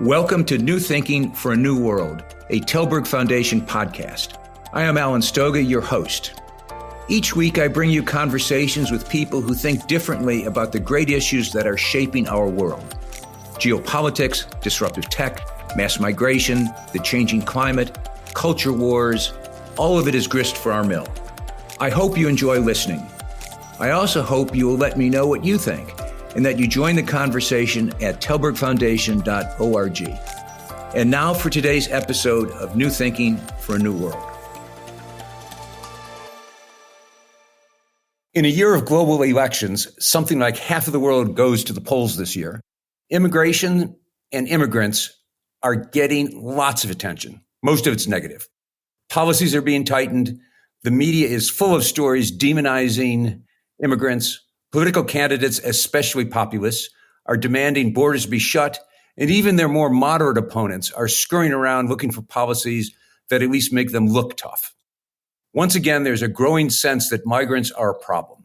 Welcome to New Thinking for a New World, a Telberg Foundation podcast. I am Alan Stoga, your host. Each week, I bring you conversations with people who think differently about the great issues that are shaping our world. Geopolitics, disruptive tech, mass migration, the changing climate, culture wars, all of it is grist for our mill. I hope you enjoy listening. I also hope you will let me know what you think and that you join the conversation at telbergfoundation.org. And now for today's episode of New Thinking for a New World. In a year of global elections, something like half of the world goes to the polls this year. Immigration and immigrants are getting lots of attention. Most of it's negative. Policies are being tightened. The media is full of stories demonizing immigrants. Political candidates, especially populists, are demanding borders be shut. And even their more moderate opponents are scurrying around looking for policies that at least make them look tough. Once again, there's a growing sense that migrants are a problem.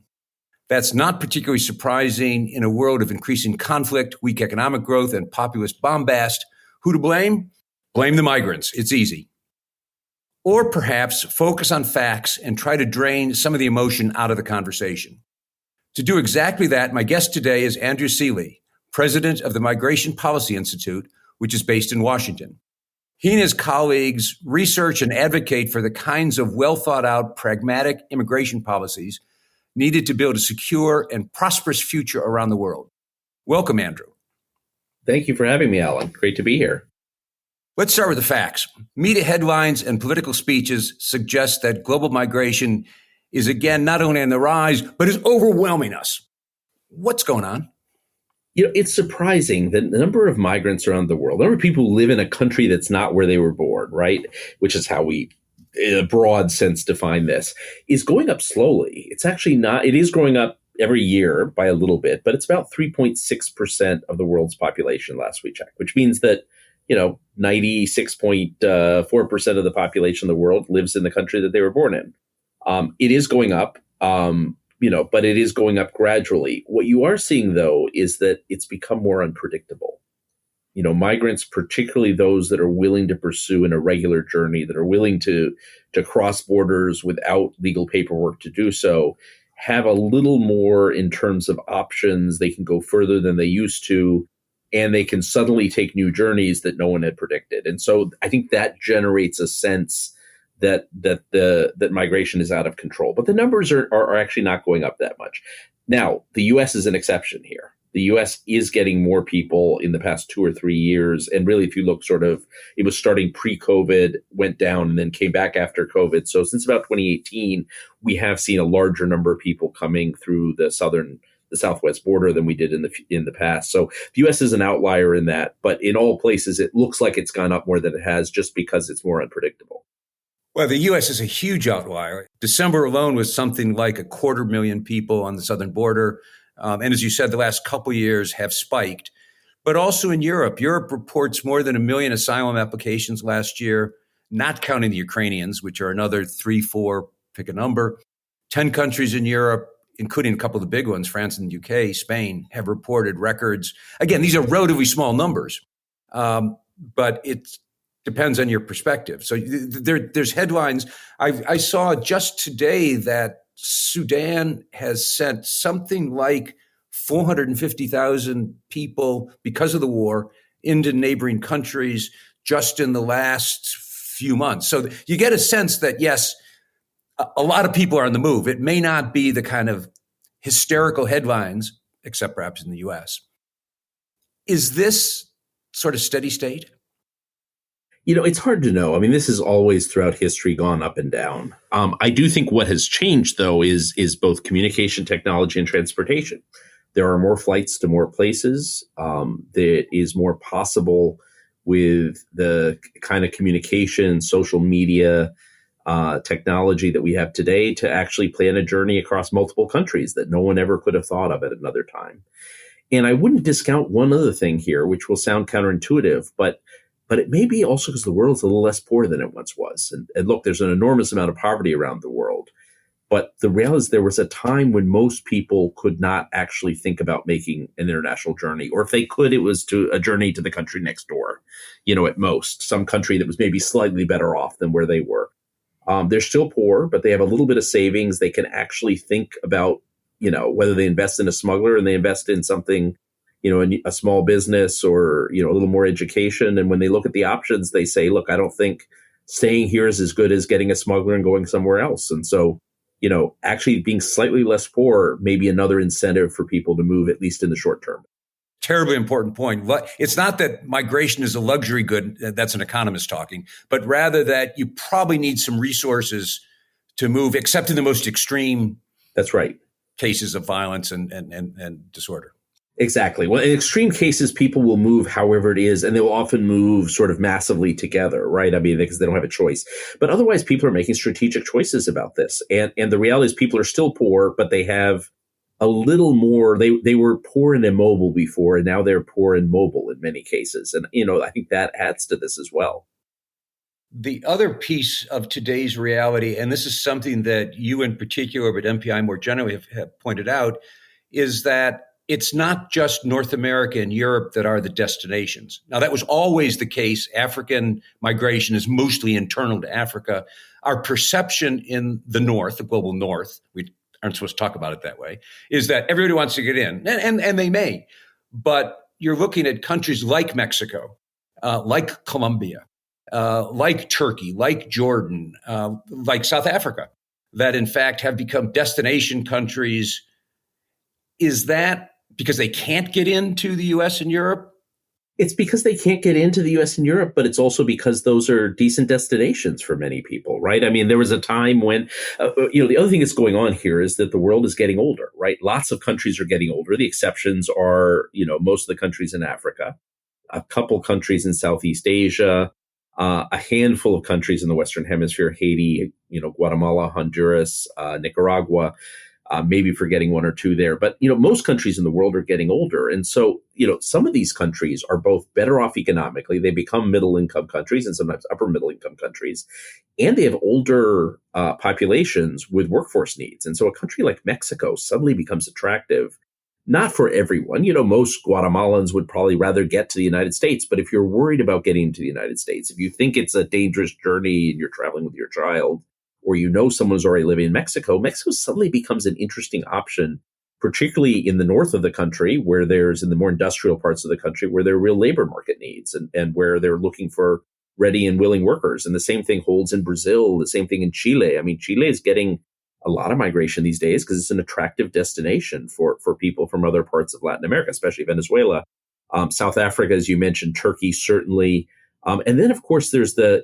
That's not particularly surprising in a world of increasing conflict, weak economic growth, and populist bombast. Who to blame? Blame the migrants. It's easy. Or perhaps focus on facts and try to drain some of the emotion out of the conversation. To do exactly that, my guest today is Andrew Selee, president of the Migration Policy Institute, which is based in Washington. He and his colleagues research and advocate for the kinds of well-thought-out, pragmatic immigration policies needed to build a secure and prosperous future around the world. Welcome, Andrew. Thank you for having me, Alan. Great to be here. Let's start with the facts. Media headlines and political speeches suggest that global migration is again not only on the rise, but is overwhelming us. What's going on? You know, it's surprising that the number of migrants around the world, the number of people who live in a country that's not where they were born, right? Which is how we, in a broad sense, define this, is going up slowly. It's actually not, it is growing up every year by a little bit, but it's about 3.6% of the world's population last we checked, which means that 96.4% of the population of the world lives in the country that they were born in. It is going up, but it is going up gradually. What you are seeing, though, is that it's become more unpredictable. Migrants, particularly those that are willing to pursue an irregular journey, that are willing to cross borders without legal paperwork to do so, have a little more in terms of options. They can go further than they used to. And they can suddenly take new journeys that no one had predicted. And so I think that generates a sense that migration is out of control. But the numbers are actually not going up that much. Now, the U.S. is an exception here. The U.S. is getting more people in the past 2 or 3 years. And really, if you look it was starting pre-COVID, went down, and then came back after COVID. So since about 2018, we have seen a larger number of people coming through the southwest border than we did in the past. So the U.S. is an outlier in that, but in all places, it looks like it's gone up more than it has just because it's more unpredictable. Well, the U.S. is a huge outlier. December alone was something like 250,000 people on the southern border. And as you said, the last couple of years have spiked. But also in Europe. Europe reports more than 1 million asylum applications last year, not counting the Ukrainians, which are another 3, 4, pick a number. 10 countries in Europe, including a couple of the big ones, France and UK, Spain, have reported records. Again, these are relatively small numbers, but it depends on your perspective. So there's headlines. I saw just today that Sudan has sent something like 450,000 people because of the war into neighboring countries just in the last few months. So you get a sense that, yes, a lot of people are on the move. It may not be the kind of hysterical headlines, except perhaps in the U.S. Is this sort of steady state? It's hard to know. I mean, this has always throughout history gone up and down. I do think what has changed, though, is both communication technology and transportation. There are more flights to more places. There is more possible with the kind of communication, social media, technology that we have today to actually plan a journey across multiple countries that no one ever could have thought of at another time. And I wouldn't discount one other thing here, which will sound counterintuitive, but it may be also because the world's a little less poor than it once was. And look, there's an enormous amount of poverty around the world. But the reality is there was a time when most people could not actually think about making an international journey, or if they could, it was to a journey to the country next door. at most, some country that was maybe slightly better off than where they were. They're still poor, but they have a little bit of savings. They can actually think about, whether they invest in a smuggler and they invest in something, a small business or, a little more education. And when they look at the options, they say, look, I don't think staying here is as good as getting a smuggler and going somewhere else. And so, actually being slightly less poor may be another incentive for people to move, at least in the short term. Terribly important point. It's not that migration is a luxury good, that's an economist talking, but rather that you probably need some resources to move, except in the most extreme That's right. cases of violence and disorder. Exactly. Well, in extreme cases, people will move however it is, and they will often move sort of massively together, right? I mean, because they don't have a choice. But otherwise, people are making strategic choices about this. And the reality is people are still poor, but they have a little more. They were poor and immobile before, and now they're poor and mobile in many cases. And, I think that adds to this as well. The other piece of today's reality, and this is something that you in particular, but MPI more generally have pointed out, is that it's not just North America and Europe that are the destinations. Now, that was always the case. African migration is mostly internal to Africa. Our perception in the North, the global North, we aren't supposed to talk about it that way, is that everybody wants to get in, and they may. But you're looking at countries like Mexico, like Colombia, like Turkey, like Jordan, like South Africa, that in fact have become destination countries. Is that because they can't get into the US and Europe? It's because they can't get into the US and Europe, but it's also because those are decent destinations for many people, right? I mean, there was a time when, the other thing that's going on here is that the world is getting older, right? Lots of countries are getting older. The exceptions are, most of the countries in Africa, a couple countries in Southeast Asia, a handful of countries in the Western Hemisphere, Haiti, Guatemala, Honduras, Nicaragua. Maybe forgetting one or two there. But, most countries in the world are getting older. And so, some of these countries are both better off economically. They become middle income countries and sometimes upper middle income countries. And they have older populations with workforce needs. And so a country like Mexico suddenly becomes attractive, not for everyone. Most Guatemalans would probably rather get to the United States. But if you're worried about getting to the United States, if you think it's a dangerous journey and you're traveling with your child, or someone who's already living in Mexico suddenly becomes an interesting option, particularly in the north of the country, where in the more industrial parts of the country, where there are real labor market needs and where they're looking for ready and willing workers. And the same thing holds in Brazil, the same thing in Chile. I mean, Chile is getting a lot of migration these days because it's an attractive destination for people from other parts of Latin America, especially Venezuela. South Africa, as you mentioned, Turkey, certainly. And then, of course, there's the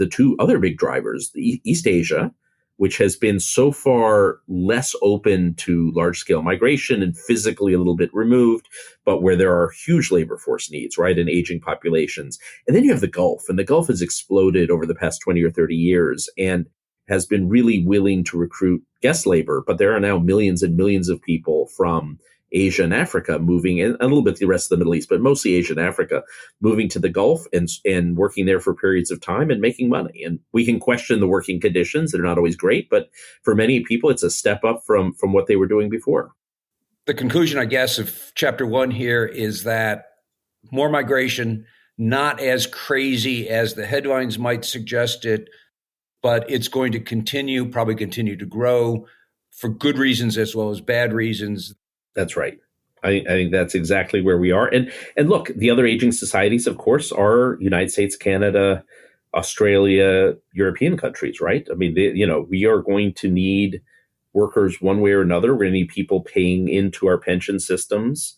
two other big drivers, the East Asia, which has been so far less open to large scale migration and physically a little bit removed, but where there are huge labor force needs, right, and aging populations. And then you have the Gulf, and the Gulf has exploded over the past 20 or 30 years and has been really willing to recruit guest labor. But there are now millions and millions of people from Asia and Africa moving, and a little bit the rest of the Middle East, but mostly Asia and Africa, moving to the Gulf and working there for periods of time and making money. And we can question the working conditions. They're not always great, but for many people, it's a step up from what they were doing before. The conclusion, I guess, of chapter 1 here is that more migration, not as crazy as the headlines might suggest it, but it's going to probably continue to grow for good reasons as well as bad reasons. That's right. I think that's exactly where we are. And look, the other aging societies, of course, are United States, Canada, Australia, European countries, right? I mean, we are going to need workers one way or another. We're going to need people paying into our pension systems.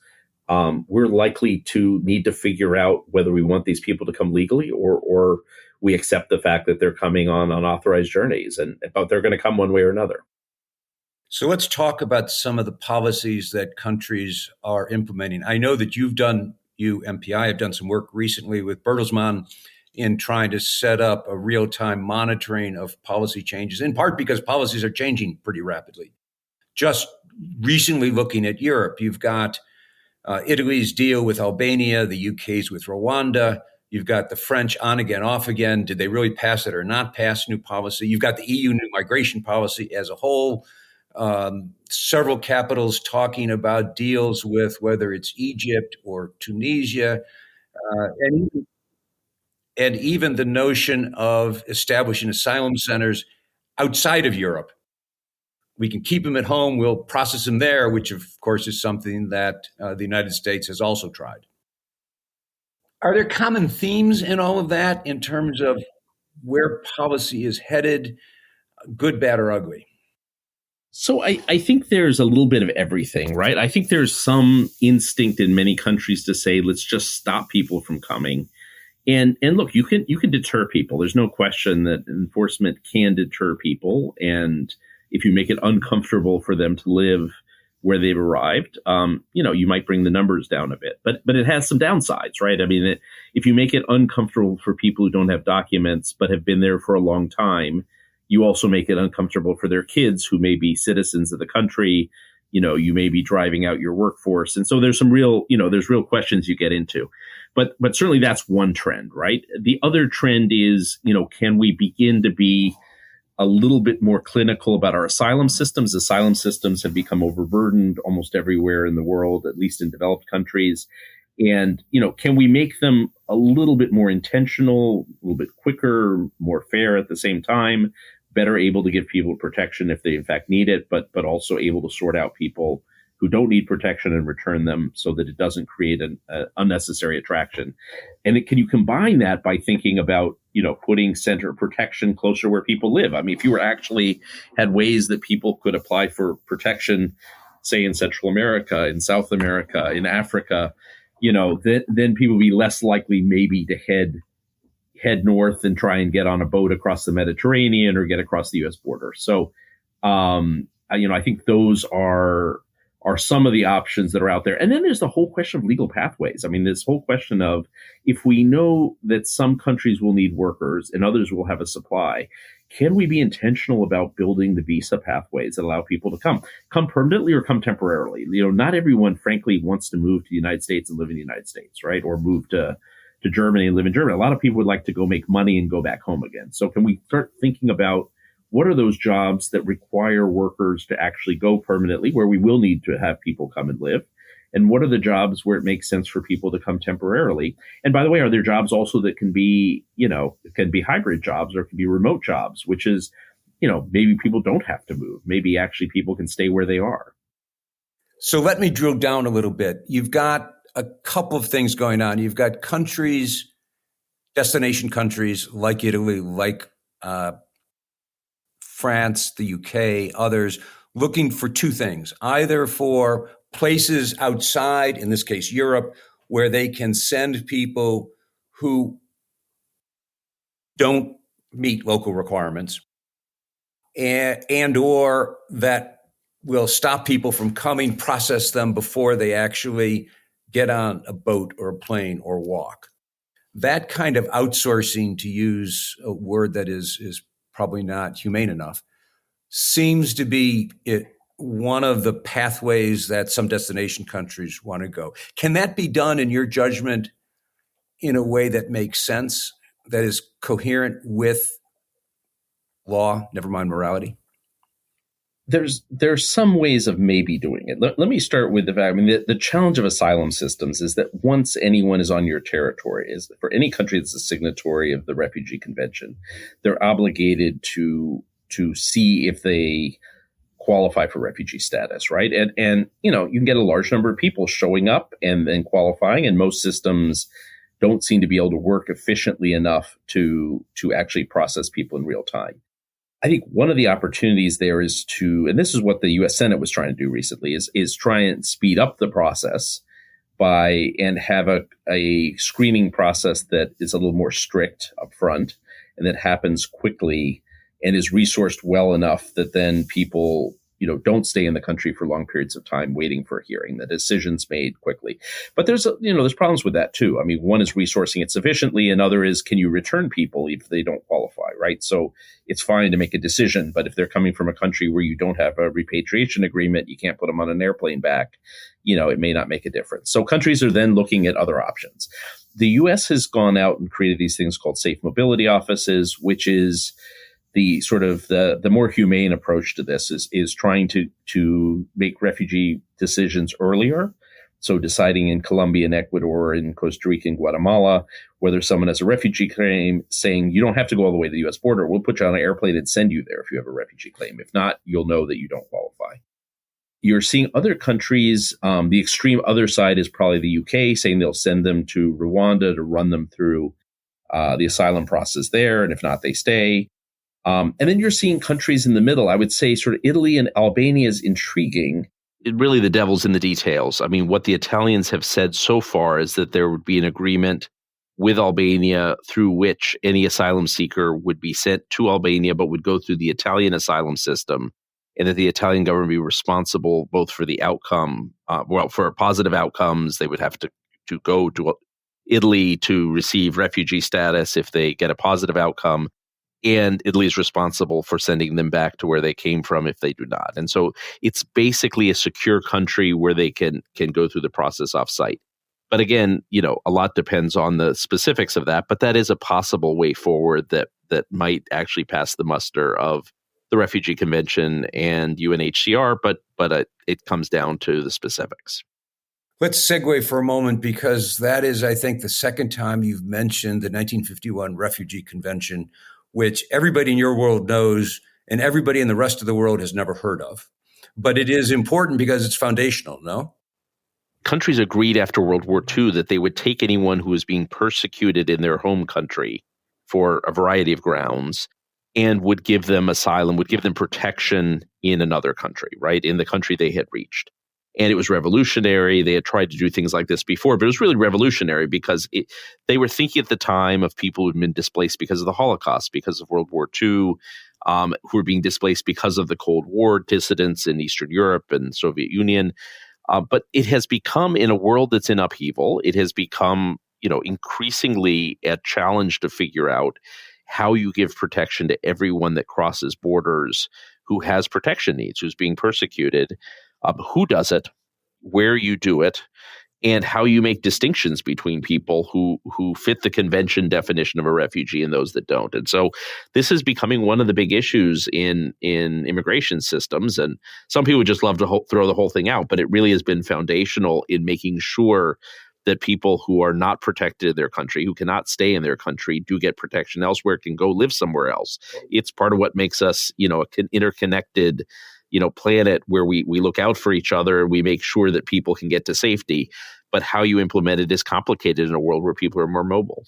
We're likely to need to figure out whether we want these people to come legally or we accept the fact that they're coming on unauthorized journeys, but they're going to come one way or another. So let's talk about some of the policies that countries are implementing. I know that you, MPI, have done some work recently with Bertelsmann in trying to set up a real-time monitoring of policy changes, in part because policies are changing pretty rapidly. Just recently looking at Europe, you've got Italy's deal with Albania, the UK's with Rwanda. You've got the French on again, off again. Did they really pass it or not pass new policy? You've got the EU new migration policy as a whole. Several capitals talking about deals with whether it's Egypt or Tunisia, and and even the notion of establishing asylum centers outside of Europe. We can keep them at home, we'll process them there, which of course is something that the United States has also tried. Are there common themes in all of that in terms of where policy is headed, good, bad, or ugly? So I think there's a little bit of everything, right? I think there's some instinct in many countries to say, let's just stop people from coming. And look, you can deter people. There's no question that enforcement can deter people. And if you make it uncomfortable for them to live where they've arrived, you might bring the numbers down a bit. But it has some downsides, right? I mean, if you make it uncomfortable for people who don't have documents but have been there for a long time, you also make it uncomfortable for their kids who may be citizens of the country. You may be driving out your workforce. And so there's some real questions you get into. But certainly that's one trend, right? The other trend is, can we begin to be a little bit more clinical about our asylum systems? Asylum systems have become overburdened almost everywhere in the world, at least in developed countries. And, can we make them a little bit more intentional, a little bit quicker, more fair at the same time, better able to give people protection if they in fact need it, but also able to sort out people who don't need protection and return them so that it doesn't create an unnecessary attraction. And can you combine that by thinking about, putting center protection closer where people live? I mean, if you were actually had ways that people could apply for protection, say in Central America, in South America, in Africa, then people would be less likely maybe to head north and try and get on a boat across the Mediterranean or get across the U.S. border. So, I think those are some of the options that are out there. And then there's the whole question of legal pathways. I mean, this whole question of if we know that some countries will need workers and others will have a supply, can we be intentional about building the visa pathways that allow people to come permanently or come temporarily? Not everyone, frankly, wants to move to the United States and live in the United States, right? Or move to Germany and live in Germany. A lot of people would like to go make money and go back home again. So can we start thinking about what are those jobs that require workers to actually go permanently, where we will need to have people come and live? And what are the jobs where it makes sense for people to come temporarily? And by the way, are there jobs also that can be, it can be hybrid jobs or it can be remote jobs, which is, maybe people don't have to move. Maybe actually people can stay where they are. So let me drill down a little bit. You've got a couple of things going on. You've got countries, destination countries like Italy, like France, the UK, others, looking for two things, either for places outside, in this case, Europe, where they can send people who don't meet local requirements and or that will stop people from coming, process them before they actually get on a boat or a plane or walk. That kind of outsourcing, to use a word that is probably not humane enough, seems to be one of the pathways that some destination countries want to go. Can that be done, in your judgment, in a way that makes sense, that is coherent with law, never mind morality? There's some ways of maybe doing it. Let me start with the fact, the challenge of asylum systems is that once anyone is on your territory, is for any country that's a signatory of the Refugee Convention, they're obligated to see if they qualify for refugee status, right? And you can get a large number of people showing up and then qualifying, and most systems don't seem to be able to work efficiently enough to actually process people in real time. I think one of the opportunities there is and this is what the U.S. Senate was trying to do recently, is try and speed up the process and have a screening process that is a little more strict up front and that happens quickly and is resourced well enough that then people don't stay in the country for long periods of time waiting for a hearing. The decision's made quickly. But there's problems with that too. I mean, one is resourcing it sufficiently, and other is, can you return people if they don't qualify, right? So it's fine to make a decision, but if they're coming from a country where you don't have a repatriation agreement, you can't put them on an airplane back, it may not make a difference. So countries are then looking at other options. The U.S. has gone out and created these things called safe mobility offices, which is the sort of the more humane approach to this is trying to make refugee decisions earlier So deciding in Colombia and Ecuador and Costa Rica and Guatemala whether someone has a refugee claim, saying you don't have to go all the way to the U.S. border. We'll put you on an airplane and send you there if you have a refugee claim. If not, you'll know that you don't qualify. You're seeing other countries, the extreme other side is probably the UK, saying they'll send them to Rwanda to run them through the asylum process there. And if not, they stay. And then you're seeing countries in the middle. I would say sort of Italy and Albania is intriguing. Really, the devil's in the details. I mean, what the Italians have said so far is that there would be an agreement with Albania through which any asylum seeker would be sent to Albania, but would go through the Italian asylum system, and that the Italian government be responsible both for the outcome, for positive outcomes. They would have to go to Italy to receive refugee status if they get a positive outcome, and Italy is responsible for sending them back to where they came from if they do not. And so it's basically a secure country where they can go through the process off-site. But again, a lot depends on the specifics of that, but that is a possible way forward that might actually pass the muster of the Refugee Convention and UNHCR, but it comes down to the specifics. Let's segue for a moment, because that is, I think, the second time you've mentioned the 1951 Refugee Convention, which everybody in your world knows and everybody in the rest of the world has never heard of. But it is important because it's foundational, no? Countries agreed after World War II that they would take anyone who was being persecuted in their home country for a variety of grounds and would give them asylum, would give them protection in another country, right, in the country they had reached. And it was revolutionary. They had tried to do things like this before, but it was really revolutionary because they were thinking at the time of people who had been displaced because of the Holocaust, because of World War II, who were being displaced because of the Cold War dissidents in Eastern Europe and Soviet Union. But it has become, in a world that's in upheaval, it has become, increasingly a challenge to figure out how you give protection to everyone that crosses borders who has protection needs, who's being persecuted. Who does it, where you do it, and how you make distinctions between people who fit the convention definition of a refugee and those that don't. And so this is becoming one of the big issues in immigration systems. And some people would just love to throw the whole thing out, but it really has been foundational in making sure that people who are not protected in their country, who cannot stay in their country, do get protection elsewhere, can go live somewhere else. It's part of what makes us, an interconnected planet where we look out for each other and we make sure that people can get to safety. But how you implement it is complicated in a world where people are more mobile.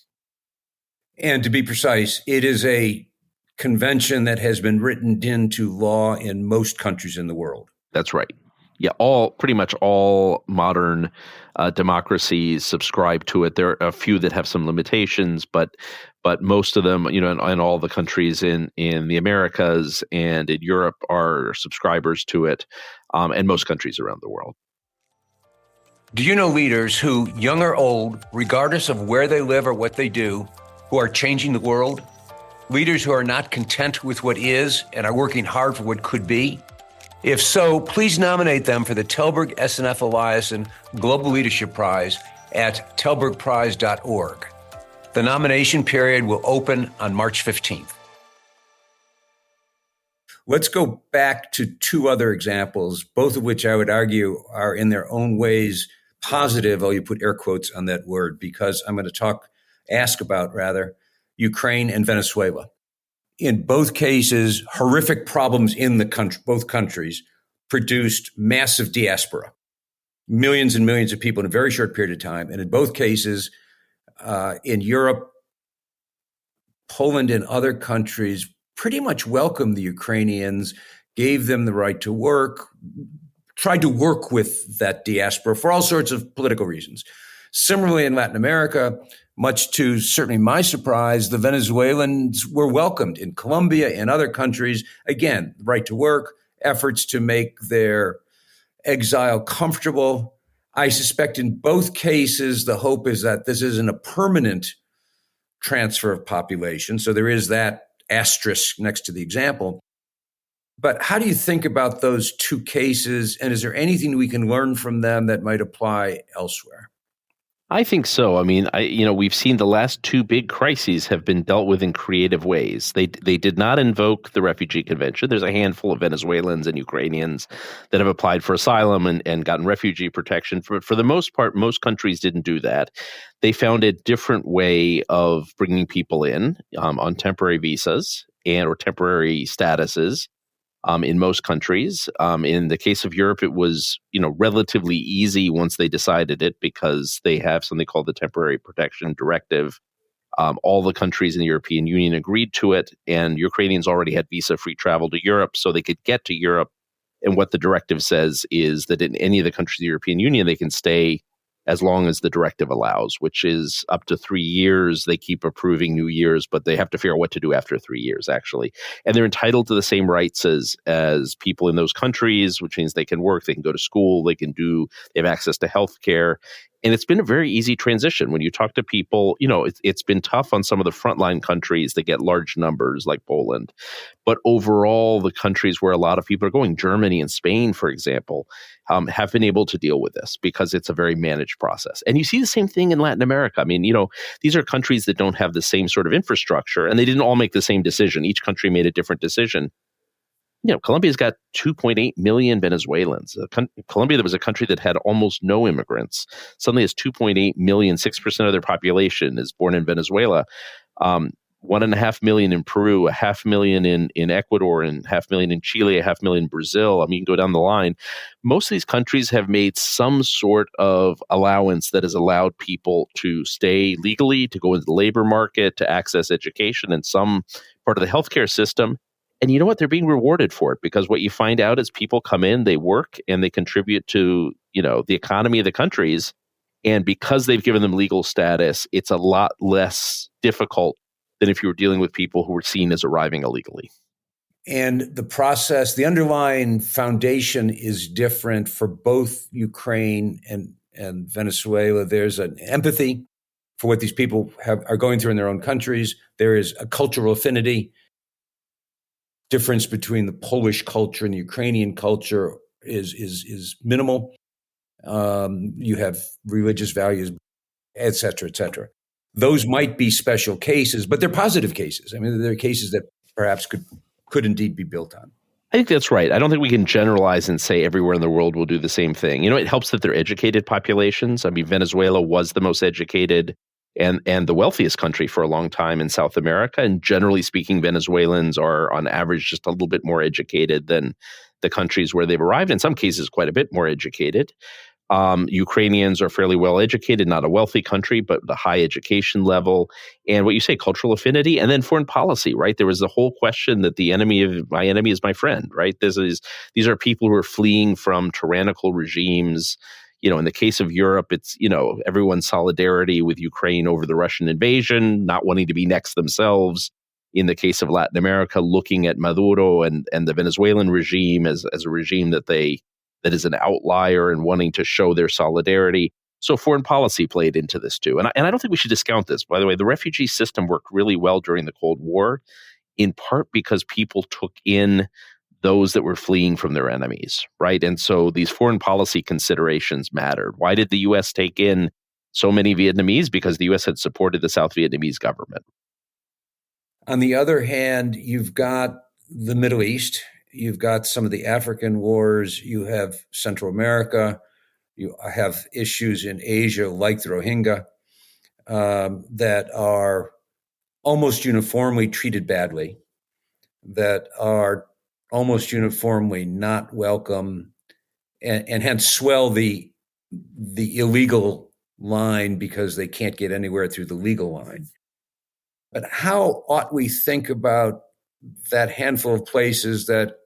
And to be precise, it is a convention that has been written into law in most countries in the world. That's right. Yeah, pretty much all modern democracies subscribe to it. There are a few that have some limitations, but most of them, and all the countries in the Americas and in Europe are subscribers to it, and most countries around the world. Do you know leaders who, young or old, regardless of where they live or what they do, who are changing the world? Leaders who are not content with what is and are working hard for what could be? If so, please nominate them for the Telberg SNF Eliasson Global Leadership Prize at telbergprize.org. The nomination period will open on March 15th. Let's go back to two other examples, both of which I would argue are in their own ways positive, you put air quotes on that word, because I'm going to ask about Ukraine and Venezuela. In both cases, horrific problems in the country, both countries produced massive diaspora, millions and millions of people in a very short period of time. And in both cases, in Europe, Poland and other countries pretty much welcomed the Ukrainians, gave them the right to work, tried to work with that diaspora for all sorts of political reasons. Similarly, in Latin America, much to certainly my surprise, the Venezuelans were welcomed in Colombia and other countries. Again, right to work, efforts to make their exile comfortable. I suspect in both cases, the hope is that this isn't a permanent transfer of population. So there is that asterisk next to the example. But how do you think about those two cases? And is there anything we can learn from them that might apply elsewhere? I think so. I mean, we've seen the last two big crises have been dealt with in creative ways. They did not invoke the Refugee Convention. There's a handful of Venezuelans and Ukrainians that have applied for asylum and gotten refugee protection. For the most part, most countries didn't do that. They found a different way of bringing people in on temporary visas or temporary statuses. In most countries. In the case of Europe, it was relatively easy once they decided it because they have something called the Temporary Protection Directive. All the countries in the European Union agreed to it, and Ukrainians already had visa-free travel to Europe, so they could get to Europe. And what the directive says is that in any of the countries of the European Union, they can stay as long as the directive allows, which is up to 3 years. They keep approving new years, but they have to figure out what to do after 3 years, actually. And they're entitled to the same rights as people in those countries, which means they can work, they can go to school, they have access to health care. And it's been a very easy transition. When you talk to people, it's been tough on some of the frontline countries that get large numbers like Poland. But overall, the countries where a lot of people are going, Germany and Spain, for example, have been able to deal with this because it's a very managed process. And you see the same thing in Latin America. I mean, these are countries that don't have the same sort of infrastructure, and they didn't all make the same decision. Each country made a different decision. Colombia's got 2.8 million Venezuelans. Colombia, that was a country that had almost no immigrants, suddenly has 2.8 million, 6% of their population is born in Venezuela. 1.5 million in Peru, 500,000 in Ecuador, and 500,000 in Chile, 500,000 in Brazil. I mean, you can go down the line. Most of these countries have made some sort of allowance that has allowed people to stay legally, to go into the labor market, to access education and some part of the healthcare system. And you know what? They're being rewarded for it, because what you find out is people come in, they work, and they contribute to, the economy of the countries. And because they've given them legal status, it's a lot less difficult than if you were dealing with people who were seen as arriving illegally. And the process, the underlying foundation is different for both Ukraine and Venezuela. There's an empathy for what these people are going through in their own countries. There is a cultural affinity. Difference between the Polish culture and the Ukrainian culture is minimal. You have religious values, et cetera, et cetera. Those might be special cases, but they're positive cases. I mean, they're cases that perhaps could indeed be built on. I think that's right. I don't think we can generalize and say everywhere in the world will do the same thing. It helps that they're educated populations. I mean, Venezuela was the most educated and the wealthiest country for a long time in South America. And generally speaking, Venezuelans are on average just a little bit more educated than the countries where they've arrived. In some cases, quite a bit more educated. Ukrainians are fairly well educated, not a wealthy country, but the high education level. And what you say, cultural affinity, and then foreign policy, right? There was the whole question that the enemy of my enemy is my friend, right? These are people who are fleeing from tyrannical regimes. In the case of Europe, it's, everyone's solidarity with Ukraine over the Russian invasion, not wanting to be next themselves. In the case of Latin America, looking at Maduro and the Venezuelan regime as a regime that is an outlier and wanting to show their solidarity. So foreign policy played into this too. And I don't think we should discount this. By the way, the refugee system worked really well during the Cold War, in part because people took in those that were fleeing from their enemies, right? And so these foreign policy considerations mattered. Why did the U.S. take in so many Vietnamese? Because the U.S. had supported the South Vietnamese government. On the other hand, you've got the Middle East, you've got some of the African wars, you have Central America, you have issues in Asia like the Rohingya that are almost uniformly treated badly, that are almost uniformly not welcome, and hence swell the illegal line because they can't get anywhere through the legal line. But how ought we think about that handful of places that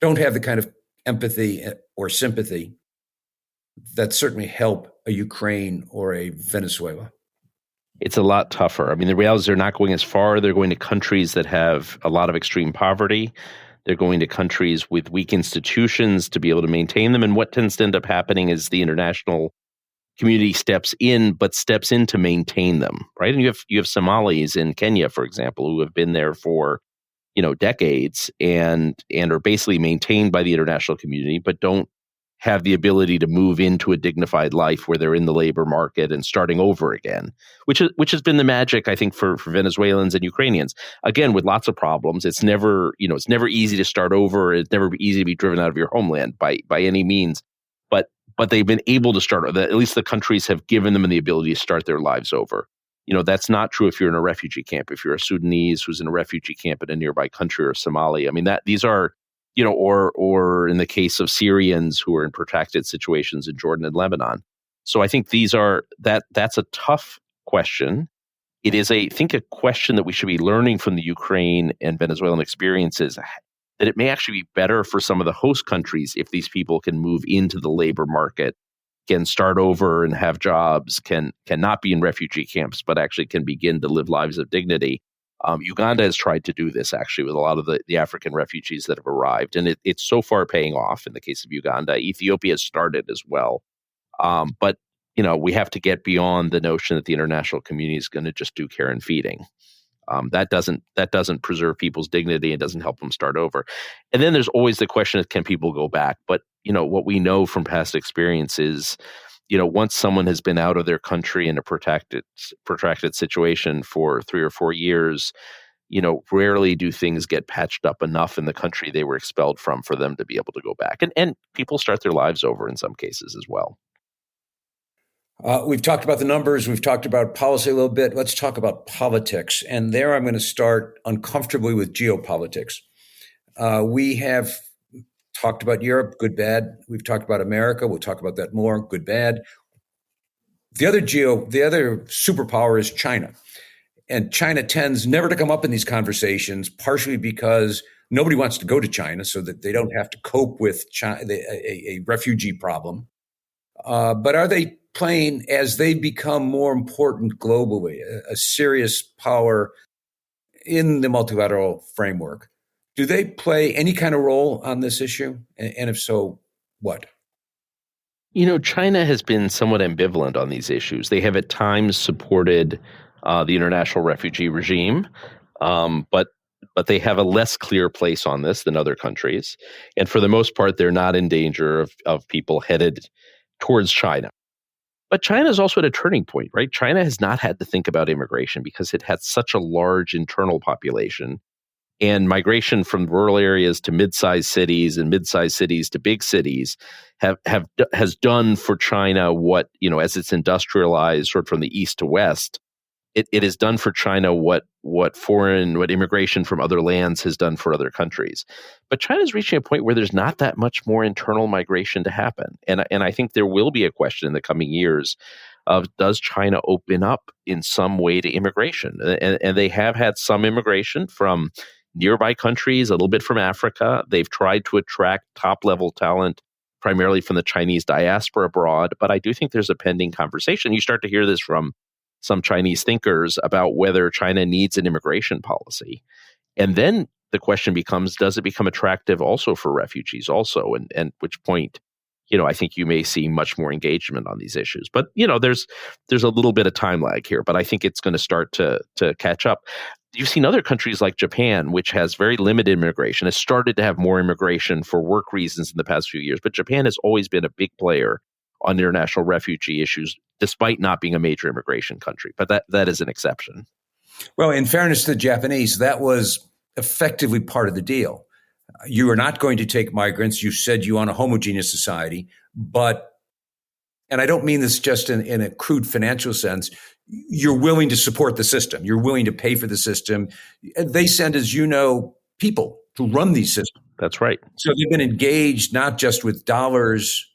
don't have the kind of empathy or sympathy that certainly help a Ukraine or a Venezuela? It's a lot tougher. I mean, the reality is they're not going as far. They're going to countries that have a lot of extreme poverty. They're going to countries with weak institutions to be able to maintain them. And what tends to end up happening is the international community steps in to maintain them, right? And you have Somalis in Kenya, for example, who have been there for decades and are basically maintained by the international community, but don't have the ability to move into a dignified life where they're in the labor market and starting over again, which has been the magic, I think, for Venezuelans and Ukrainians. Again, with lots of problems, it's never easy to start over. It's never easy to be driven out of your homeland by any means. But they've been able to start. At least the countries have given them the ability to start their lives over. That's not true if you're in a refugee camp. If you're a Sudanese who's in a refugee camp in a nearby country or Somalia, I mean these are. Or in the case of Syrians who are in protracted situations in Jordan and Lebanon. So I think that's a tough question. It is I think a question that we should be learning from the Ukraine and Venezuelan experiences, that it may actually be better for some of the host countries if these people can move into the labor market, can start over and have jobs, can not be in refugee camps, but actually can begin to live lives of dignity. Uganda has tried to do this actually with a lot of the African refugees that have arrived, and it's so far paying off in the case of Uganda. Ethiopia has started as well. But we have to get beyond the notion that the international community is going to just do care and feeding. That doesn't preserve people's dignity and doesn't help them start over. And then there's always the question of, can people go back? But what we know from past experiences, once someone has been out of their country in a protracted situation for 3 or 4 years, rarely do things get patched up enough in the country they were expelled from for them to be able to go back. And people start their lives over in some cases as well. We've talked about the numbers. We've talked about policy a little bit. Let's talk about politics. And there I'm going to start uncomfortably with geopolitics. We have talked about Europe, good, bad. We've talked about America. We'll talk about that more, good, bad. The other superpower is China. And China tends never to come up in these conversations, partially because nobody wants to go to China so that they don't have to cope with a refugee problem. But are they playing, as they become more important globally, a serious power in the multilateral framework? Do they play any kind of role on this issue? And if so, what? China has been somewhat ambivalent on these issues. They have at times supported the international refugee regime, but they have a less clear place on this than other countries. And for the most part, they're not in danger of people headed towards China. But China is also at a turning point, right? China has not had to think about immigration because it had such a large internal population. And migration from rural areas to mid-sized cities and mid-sized cities to big cities has done for China what, as it's industrialized sort of from the east to west, it has done for China what immigration from other lands has done for other countries. But China is reaching a point where there's not that much more internal migration to happen. And I think there will be a question in the coming years of, does China open up in some way to immigration? And they have had some immigration from nearby countries, a little bit from Africa. They've tried to attract top-level talent primarily from the Chinese diaspora abroad. But I do think there's a pending conversation. You start to hear this from some Chinese thinkers about whether China needs an immigration policy. And then the question becomes, does it become attractive also for refugees also? And at which point, I think you may see much more engagement on these issues. But, there's a little bit of time lag here, but I think it's going to start to catch up. You've seen other countries like Japan, which has very limited immigration, has started to have more immigration for work reasons in the past few years. But Japan has always been a big player on international refugee issues, despite not being a major immigration country. But that is an exception. Well, in fairness to the Japanese, that was effectively part of the deal. You are not going to take migrants. You said you want a homogeneous society, and I don't mean this just in a crude financial sense, you're willing to support the system. You're willing to pay for the system. They send, as you know, people to run these systems. That's right. So they've been engaged not just with dollars,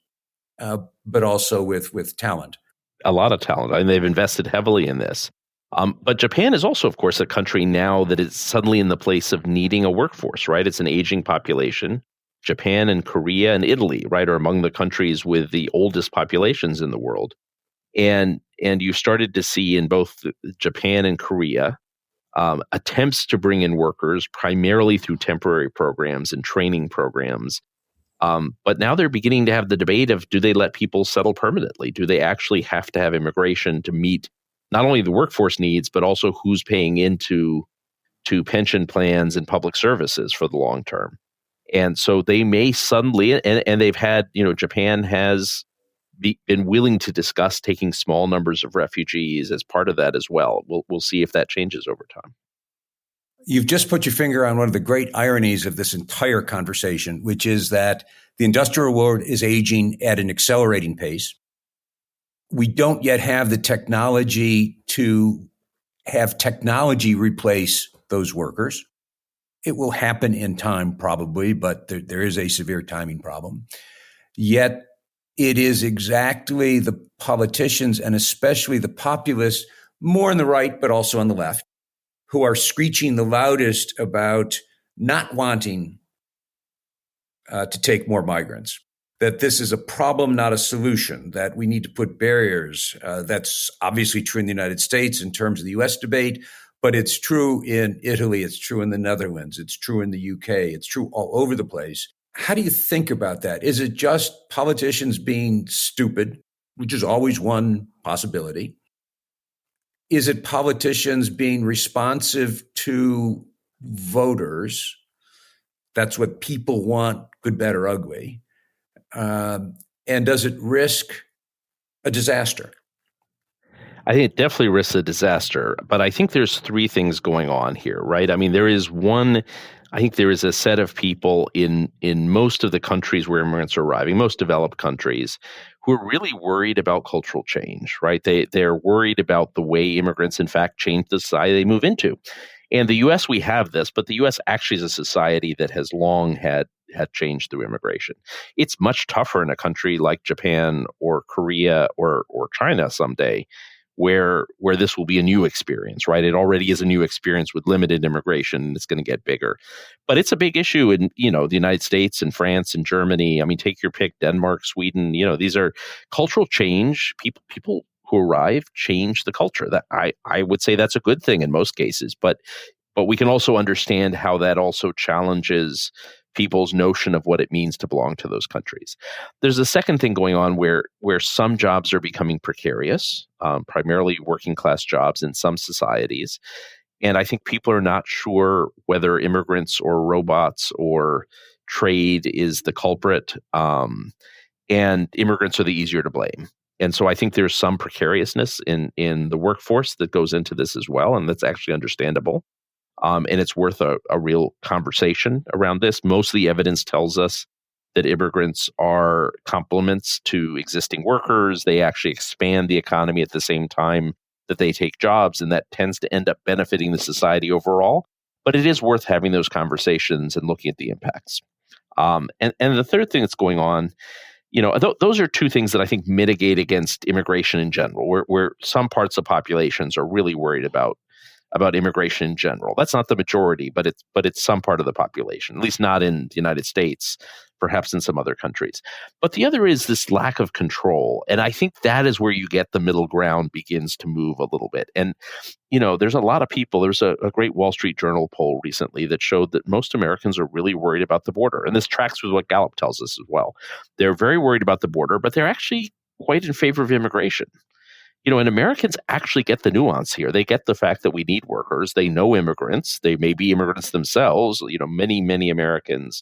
but also with talent. A lot of talent, and they've invested heavily in this. But Japan is also, of course, a country now that is suddenly in the place of needing a workforce, right? It's an aging population. Japan and Korea and Italy, right, are among the countries with the oldest populations in the world. And you started to see in both Japan and Korea attempts to bring in workers primarily through temporary programs and training programs. But now they're beginning to have the debate of, do they let people settle permanently? Do they actually have to have immigration to meet not only the workforce needs, but also who's paying into pension plans and public services for the long term? And so they may suddenly, and they've had, Japan has been willing to discuss taking small numbers of refugees as part of that as well. We'll see if that changes over time. You've just put your finger on one of the great ironies of this entire conversation, which is that the industrial world is aging at an accelerating pace. We don't yet have the technology to have technology replace those workers. It will happen in time, probably, but there is a severe timing problem. Yet it is exactly the politicians, and especially the populists, more on the right, but also on the left, who are screeching the loudest about not wanting to take more migrants, that this is a problem, not a solution, that we need to put barriers. That's obviously true in the United States in terms of the US debate, but it's true in Italy, it's true in the Netherlands, it's true in the UK, it's true all over the place. How do you think about that? Is it just politicians being stupid, which is always one possibility? Is it politicians being responsive to voters? That's what people want, good, bad, or ugly. And does it risk a disaster? I think it definitely risks a disaster, but I think there's three things going on here, right? I mean, I think there is a set of people in most of the countries where immigrants are arriving, most developed countries, who are really worried about cultural change, right? They're worried about the way immigrants, in fact, change the society they move into. And the U.S., we have this, but the U.S. actually is a society that has long had changed through immigration. It's much tougher in a country like Japan or Korea or China someday, where this will be a new experience, right? It already is a new experience with limited immigration, and it's going to get bigger. But it's a big issue in, the United States and France and Germany. I mean, take your pick, Denmark, Sweden. These are cultural change. People who arrive change the culture. That I would say that's a good thing in most cases, but we can also understand how that also challenges people's notion of what it means to belong to those countries. There's a second thing going on where some jobs are becoming precarious, primarily working class jobs in some societies. And I think people are not sure whether immigrants or robots or trade is the culprit, and immigrants are the easier to blame. And so I think there's some precariousness in the workforce that goes into this as well, and that's actually understandable. And it's worth a real conversation around this. Most of the evidence tells us that immigrants are complements to existing workers. They actually expand the economy at the same time that they take jobs, and that tends to end up benefiting the society overall. But it is worth having those conversations and looking at the impacts. And the third thing that's going on, those are two things that I think mitigate against immigration in general, where some parts of populations are really worried about immigration in general. That's not the majority, but it's some part of the population, at least not in the United States, perhaps in some other countries. But the other is this lack of control. And I think that is where you get the middle ground begins to move a little bit. And, there's a lot of people. There's a great Wall Street Journal poll recently that showed that most Americans are really worried about the border. And this tracks with what Gallup tells us as well. They're very worried about the border, but they're actually quite in favor of immigration. And Americans actually get the nuance here. They get the fact that we need workers. They know immigrants. They may be immigrants themselves. Many, many Americans,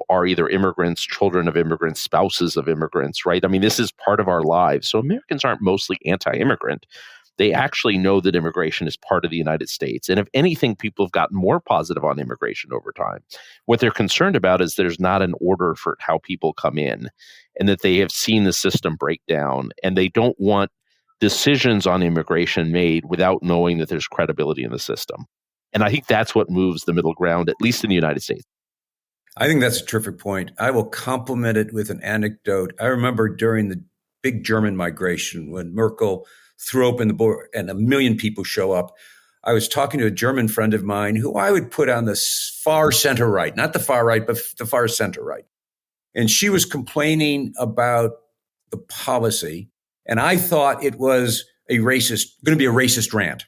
are either immigrants, children of immigrants, spouses of immigrants, right? I mean, this is part of our lives. So Americans aren't mostly anti-immigrant. They actually know that immigration is part of the United States. And if anything, people have gotten more positive on immigration over time. What they're concerned about is there's not an order for how people come in, and that they have seen the system break down, and they don't want decisions on immigration made without knowing that there's credibility in the system. And I think that's what moves the middle ground, at least in the United States. I think that's a terrific point. I will complement it with an anecdote. I remember during the big German migration, when Merkel threw open the border and 1 million people show up, I was talking to a German friend of mine who I would put on the far center right, not the far right, but the far center right. And she was complaining about the policy. And I thought it was going to be a racist rant.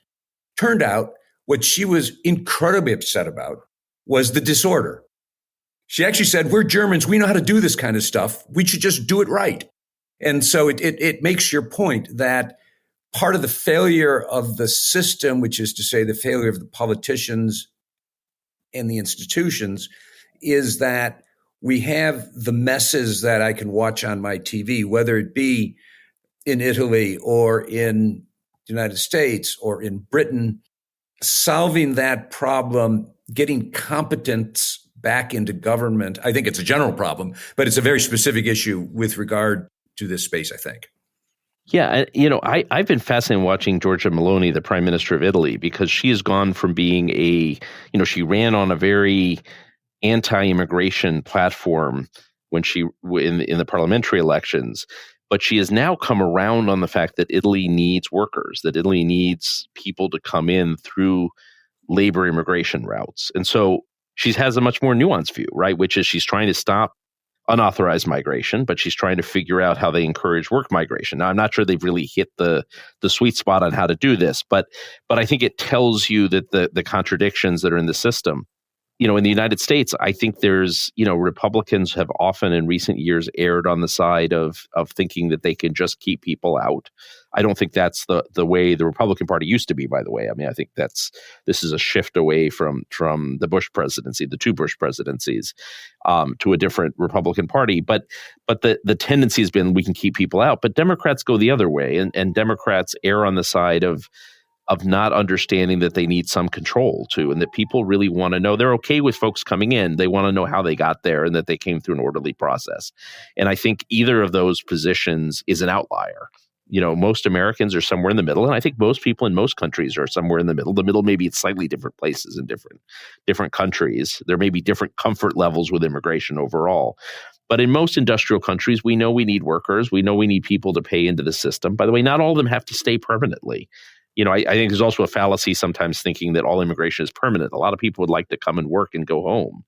Turned out what she was incredibly upset about was the disorder. She actually said, we're Germans, we know how to do this kind of stuff. We should just do it right. And so it makes your point that part of the failure of the system, which is to say the failure of the politicians and the institutions, is that we have the messes that I can watch on my TV, whether it be in Italy or in the United States or in Britain, solving that problem, getting competence back into government. I think it's a general problem, but it's a very specific issue with regard to this space, I think. Yeah, I've been fascinated watching Giorgia Meloni, the Prime Minister of Italy, because she has gone from being she ran on a very anti-immigration platform when she in the parliamentary elections, but she has now come around on the fact that Italy needs workers, that Italy needs people to come in through labor immigration routes. And so she has a much more nuanced view, right? Which is she's trying to stop unauthorized migration, but she's trying to figure out how they encourage work migration. Now, I'm not sure they've really hit the sweet spot on how to do this, but I think it tells you that the contradictions that are in the system. In the United States, I think there's, Republicans have often in recent years erred on the side of thinking that they can just keep people out. I don't think that's the way the Republican Party used to be, by the way. I mean, I think this is a shift away from the Bush presidency, the two Bush presidencies, to a different Republican Party. But the tendency has been we can keep people out. But Democrats go the other way, and Democrats err on the side of not understanding that they need some control too, and that people really want to know. They're okay with folks coming in. They want to know how they got there and that they came through an orderly process. And I think either of those positions is an outlier. Most Americans are somewhere in the middle, and I think most people in most countries are somewhere in the middle. The middle may be at slightly different places in different countries. There may be different comfort levels with immigration overall. But in most industrial countries, we know we need workers. We know we need people to pay into the system. By the way, not all of them have to stay permanently. I think there's also a fallacy sometimes thinking that all immigration is permanent. A lot of people would like to come and work and go home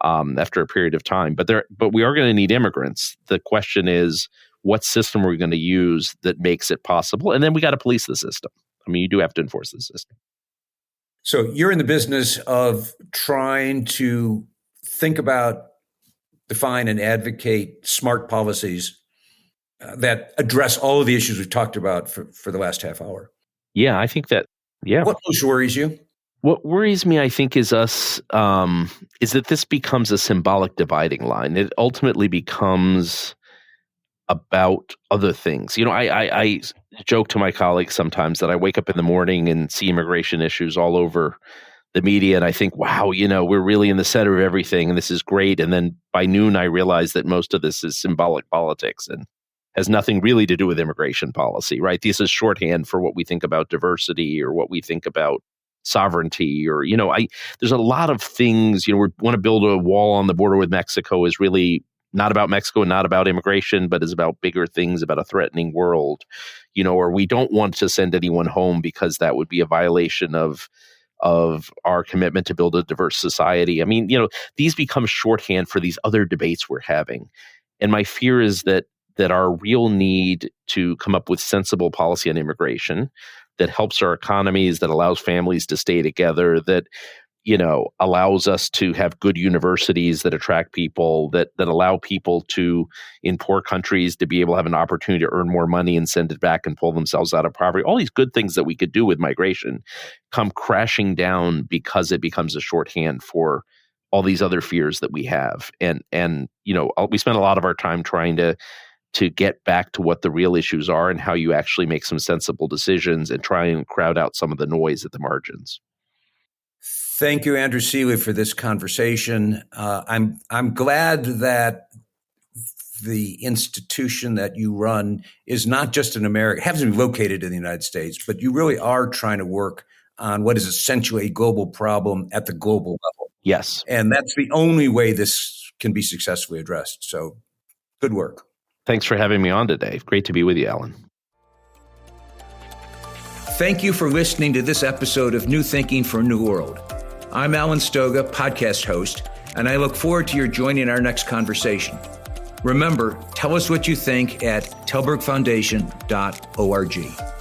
after a period of time. But we are going to need immigrants. The question is, what system are we going to use that makes it possible? And then we got to police the system. I mean, you do have to enforce the system. So you're in the business of trying to think about, define, and advocate smart policies that address all of the issues we've talked about for the last half hour. Yeah, I think that, yeah. What most worries you? What worries me, I think, is is that this becomes a symbolic dividing line. It ultimately becomes about other things. I joke to my colleagues sometimes that I wake up in the morning and see immigration issues all over the media, and I think, wow, we're really in the center of everything, and this is great. And then by noon, I realize that most of this is symbolic politics and has nothing really to do with immigration policy, right? This is shorthand for what we think about diversity or what we think about sovereignty, or, there's a lot of things, we want to build a wall on the border with Mexico is really not about Mexico and not about immigration, but is about bigger things, about a threatening world, or we don't want to send anyone home because that would be a violation of our commitment to build a diverse society. I mean, these become shorthand for these other debates we're having. And my fear is that our real need to come up with sensible policy on immigration that helps our economies, that allows families to stay together, that allows us to have good universities that attract people, that allow people to, in poor countries, to be able to have an opportunity to earn more money and send it back and pull themselves out of poverty. All these good things that we could do with migration come crashing down because it becomes a shorthand for all these other fears that we have. And we spend a lot of our time trying to get back to what the real issues are and how you actually make some sensible decisions and try and crowd out some of the noise at the margins. Thank you, Andrew Selee, for this conversation. I'm glad that the institution that you run is not just in America, happens to be located in the United States, but you really are trying to work on what is essentially a global problem at the global level. Yes. And that's the only way this can be successfully addressed. So good work. Thanks for having me on today. Great to be with you, Alan. Thank you for listening to this episode of New Thinking for a New World. I'm Alan Stoga, podcast host, and I look forward to your joining our next conversation. Remember, tell us what you think at telbergfoundation.org.